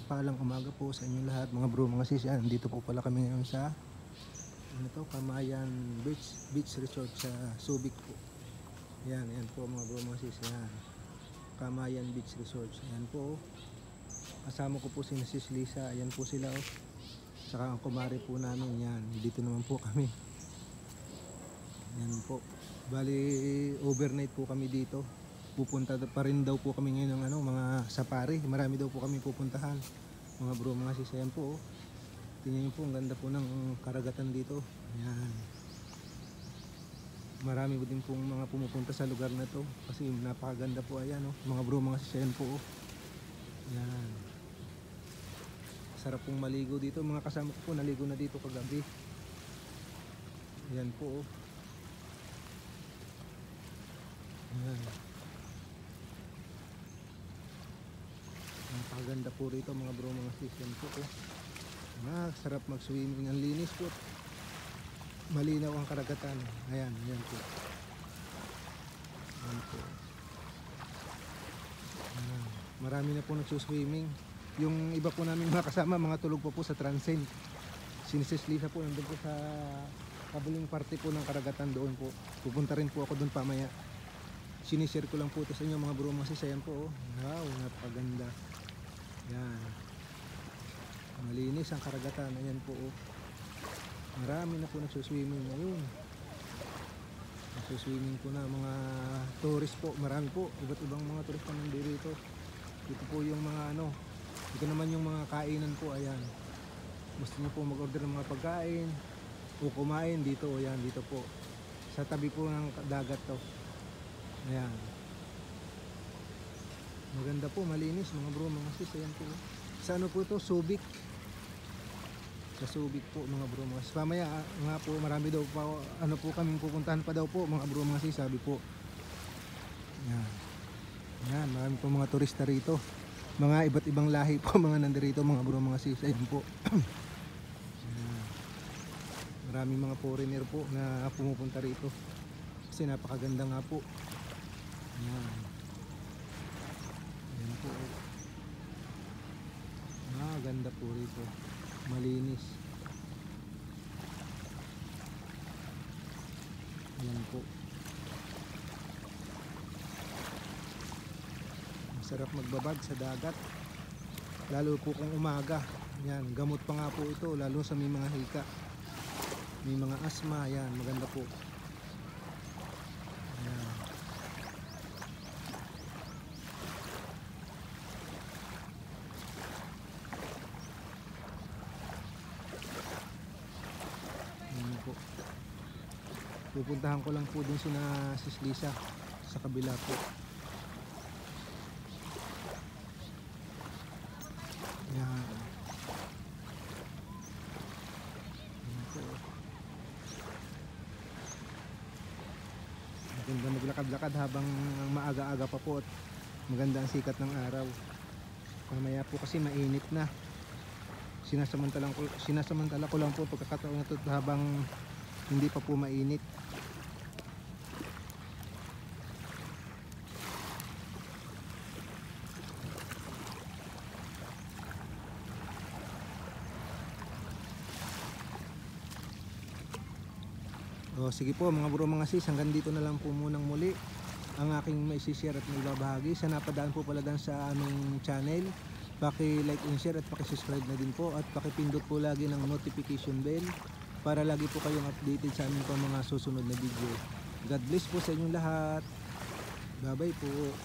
mapagpalang umaga po sa inyong lahat mga bro, mga sis. Yan, dito po pala kami ngayon sa Camayan Beach Resort sa Subic po. Yan po mga bro, mga sis. Yan, Camayan Beach Resort. Yan po, kasama ko po si Sis Lisa. Ayan po sila saka ang kumare po namin. Yan, dito naman po kami. Yan po, bali overnight po kami dito. Pupunta pa rin daw po kami ngayon ng mga safari. Marami daw po kami pupuntahan mga bro, mga sis. Ayan po, tingnan niyo po, ang ganda po ng karagatan dito. Ayan, marami po din pong mga pumupunta sa lugar na to kasi napakaganda po. Ayan mga bro, mga sis. Ayan po, ayan, sarap pong maligo dito. Mga kasama ko po naligo na dito kagabi. Ayan po, ayan, napakaganda po rito mga bro, mga sis. Yan po sarap mag swimming, ang linis po, malinaw ang karagatan. Ayan po, ayan po. Ayan, marami na po nagsuswimming. Yung iba po namin mga kasama, mga tulog po sa Transcend. Si Sis Lisa po nandun po sa kabuling parte po ng karagatan doon po. Pupunta rin po ako doon pamaya. Sinishare ko lang po ito sa inyo mga bro, mga sis. Ayan po, wow, napakaganda. Yan, malinis ang karagatan. Ayan po, marami na po nagsuswimming ngayon. Nagsuswimming po na mga tourist po. Marami po, iba't ibang mga tourist pa nandito. Ito po yung mga ito naman yung mga kainan po. Ayan, gusto nyo po mag-order ng mga pagkain o kumain dito. Ayan, dito po sa tabi po ng dagat to. Ayan, maganda po, malinis mga bro, mga sis. Ayan po, sa po to, Subic. Sa Subic po mga bro, mga sis. Pamaya nga po, marami daw pa po kaming pupuntahan pa daw po mga bro, mga sis. Sabi po, ayan, marami po mga turista rito, mga iba't ibang lahi po mga nandirito mga bro, mga sis. Ayan po, ayan, maraming mga foreigner po na pumupunta rito kasi napakaganda nga po. Ayan, ayan po, ganda po rito, malinis. Ayan po, masarap magbabad sa dagat, lalo po kung umaga. Ayan, gamot pa nga po ito, lalo sa may mga hika, may mga asma. Ayan, maganda po. Ayan, ayan po, pupuntahan ko lang po dun sina Sis Lisa sa kabila po. Ayan, ayan po, maganda maglakad-lakad habang maaga-aga pa po at maganda ang sikat ng araw. Mamaya po kasi mainit na. Sinasamantala ko lang po pagkakataon na ito habang hindi pa po mainit. Sige po mga bro, mga sis, hanggang dito na lang po munang muli ang aking maisishare at maibabahagi. Sa napadaan po pala dyan sa aming channel, paki-like and share at paki-subscribe na din po at paki-pindot po lagi ng notification bell para lagi po kayong updated sa aming mga susunod na video. God bless po sa inyong lahat. Bye bye po.